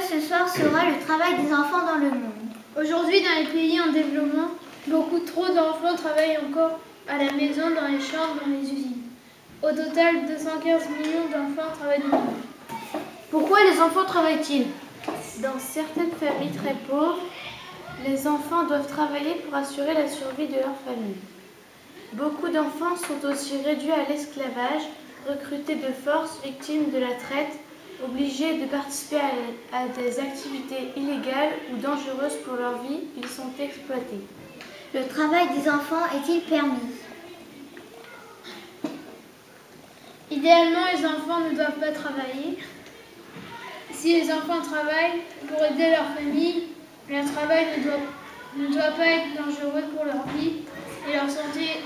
ce soir sera le travail des enfants dans le monde. Aujourd'hui, dans les pays en développement, beaucoup trop d'enfants travaillent encore à la maison, dans les champs, dans les usines. Au total, 215 millions d'enfants travaillent dans le monde. Pourquoi les enfants travaillent-ils? Dans certaines familles très pauvres, les enfants doivent travailler pour assurer la survie de leur famille. Beaucoup d'enfants sont aussi réduits à l'esclavage, recrutés de force, victimes de la traite, obligés de participer à des activités illégales ou dangereuses pour leur vie, ils sont exploités. Le travail des enfants est-il permis? Idéalement, les enfants ne doivent pas travailler. Si les enfants travaillent pour aider leur famille, leur travail ne doit pas être dangereux pour leur vie et leur santé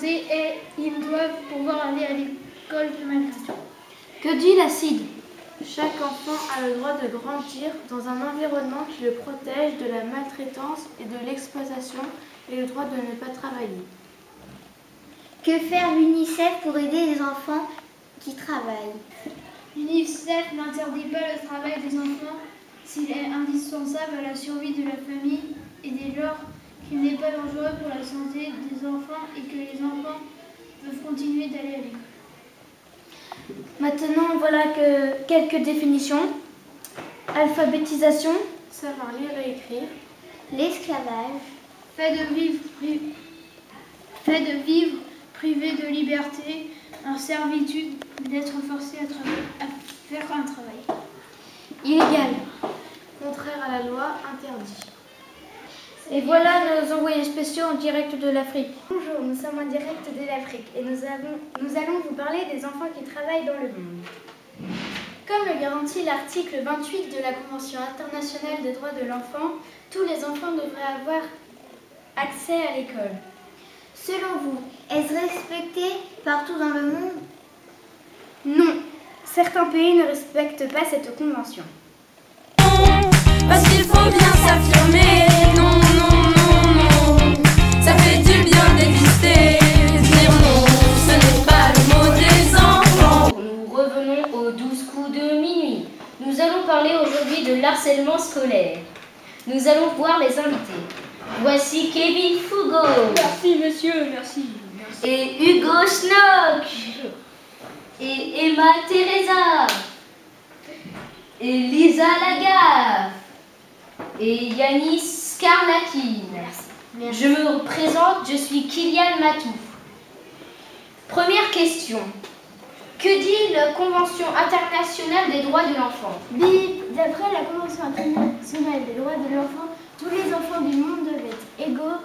et ils doivent pouvoir aller à l'école malgré tout. Que dit la CID? Chaque enfant a le droit de grandir dans un environnement qui le protège de la maltraitance et de l'exploitation et le droit de ne pas travailler. Que faire l'UNICEF pour aider les enfants qui travaillent? L'UNICEF n'interdit pas le travail des enfants s'il est indispensable à la survie de la famille et dès lors qu'il n'est pas dangereux pour la santé des enfants et que les enfants peuvent continuer d'aller à l'école. Maintenant, voilà quelques définitions. Alphabétisation, savoir lire et écrire. L'esclavage, fait de vivre privé de liberté, en servitude, d'être forcé à faire un travail. illégal. Contraire à la loi, interdit. Et voilà nos envoyés spéciaux en direct de l'Afrique. Bonjour, nous sommes en direct de l'Afrique et nous allons vous parler des enfants qui travaillent dans le monde. Comme le garantit l'article 28 de la Convention internationale des droits de l'enfant, tous les enfants devraient avoir accès à l'école. selon vous, est-ce respecté partout dans le monde? Non, certains pays ne respectent pas cette convention. Parce qu'il faut bien s'affirmer. Non, non, non, non. Ça fait du bien d'exister. Dire non, ce n'est pas le mot des enfants. Nous revenons aux 12 coups de minuit. Nous allons parler aujourd'hui de l'harcèlement scolaire. Nous allons voir les invités. Voici Kevin Fougo. Merci monsieur, merci. Et Hugo Schnock. Et Emma Teresa. Et Lisa Lagarde. Et Yanis Karnakin. Je me présente, je suis Kylian Matou. Première question. Que dit la Convention internationale des droits de l'enfant? D'après la Convention internationale des droits de l'enfant, tous les enfants du monde doivent être égaux.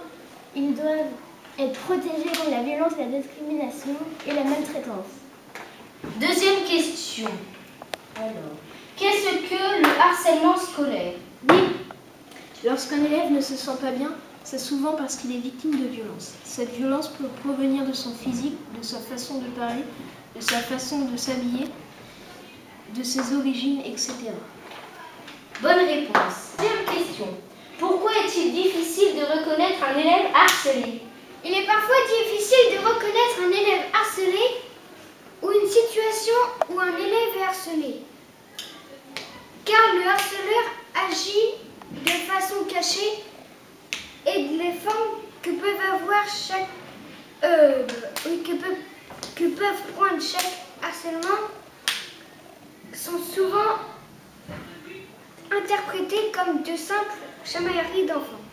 Ils doivent être protégés contre la violence, la discrimination et la maltraitance. Deuxième question. Alors, qu'est-ce que le harcèlement scolaire? Lorsqu'un élève ne se sent pas bien, c'est souvent parce qu'il est victime de violence. Cette violence peut provenir de son physique, de sa façon de parler, de sa façon de s'habiller, de ses origines, etc. Bonne réponse. Deuxième question. Pourquoi est-il difficile de reconnaître un élève harcelé? Il est parfois difficile de reconnaître un élève harcelé ou une situation où un élève est harcelé, car le harceleur agit de façon cachée et les formes que peuvent prendre chaque harcèlement sont souvent interprétées comme de simples chamailleries d'enfants.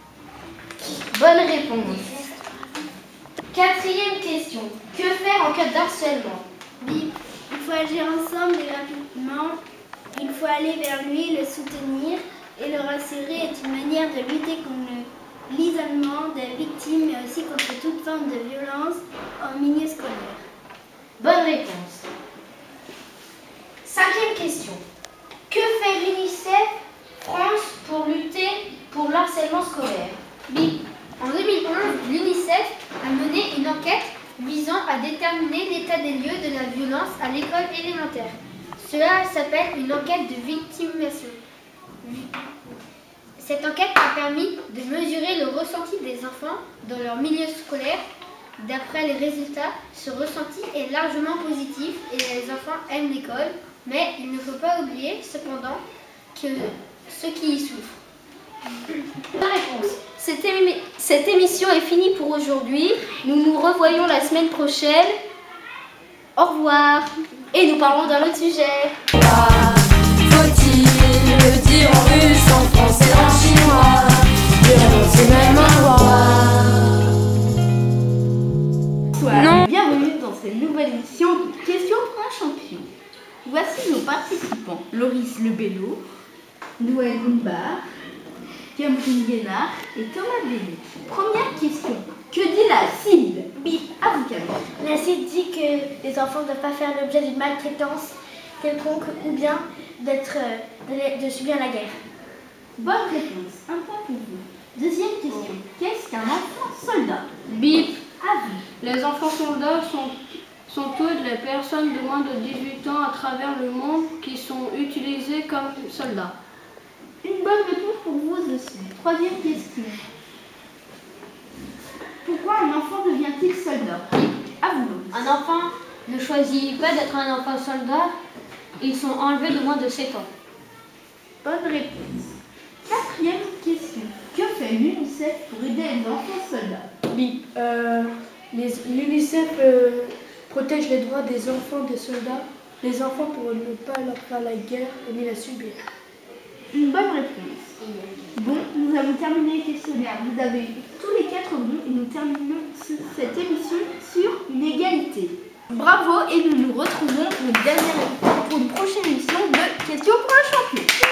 Bonne réponse. Quatrième question. Que faire en cas de harcèlement? Il faut agir ensemble et rapidement. Il faut aller vers lui, le soutenir et le rassurer est une manière de lutter contre l'isolement des victimes mais aussi contre toute forme de violence en milieu scolaire. Bonne réponse. Cinquième question. Que fait l'UNICEF France pour lutter pour le harcèlement scolaire? En 2011, l'UNICEF a mené une enquête visant à déterminer l'état des lieux de la violence à l'école élémentaire. Cela s'appelle une enquête de victimisation. Cette enquête a permis de mesurer le ressenti des enfants dans leur milieu scolaire. D'après les résultats, ce ressenti est largement positif et les enfants aiment l'école. Mais il ne faut pas oublier, cependant, que ceux qui y souffrent. La réponse. Cette émission est finie pour aujourd'hui. Nous nous revoyons la semaine prochaine. Au revoir. Et nous parlons d'un autre sujet. Faut-il le dire en russe, en français, en chinois? C'est même un roi. Non. Bienvenue dans cette nouvelle émission de Questions pour un champion. Voici nos participants. Loris Lebello, Noël Goumbar, Cameron Guénard et Thomas Béni. Première question. Que dit la CID? À vous, Cameron. La CID dit que les enfants ne doivent pas faire l'objet d'une maltraitance quelconque ou bien de subir la guerre. Bonne réponse. Un point pour vous. Deuxième question. Qu'est-ce qu'un enfant soldat? Bip. À vous. Les enfants soldats sont toutes les personnes de moins de 18 ans à travers le monde qui sont utilisées comme soldats. Une bonne réponse pour vous aussi. Troisième question. Pourquoi un enfant devient-il soldat? À vous. Un enfant ne choisit pas d'être un enfant soldat. Ils sont enlevés de moins de 7 ans. Bonne réponse. Quatrième question. Que fait l'UNICEF pour aider les enfants soldats? L'UNICEF protège les droits des enfants des soldats, les enfants pour ne pas leur faire la guerre ni la subir. Une bonne réponse. Bon, nous avons terminé les questionnaires. Vous avez eu tous les 4 bons et nous terminons cette émission sur une égalité. Bravo et nous nous retrouvons pour une prochaine émission de Questions pour un champion.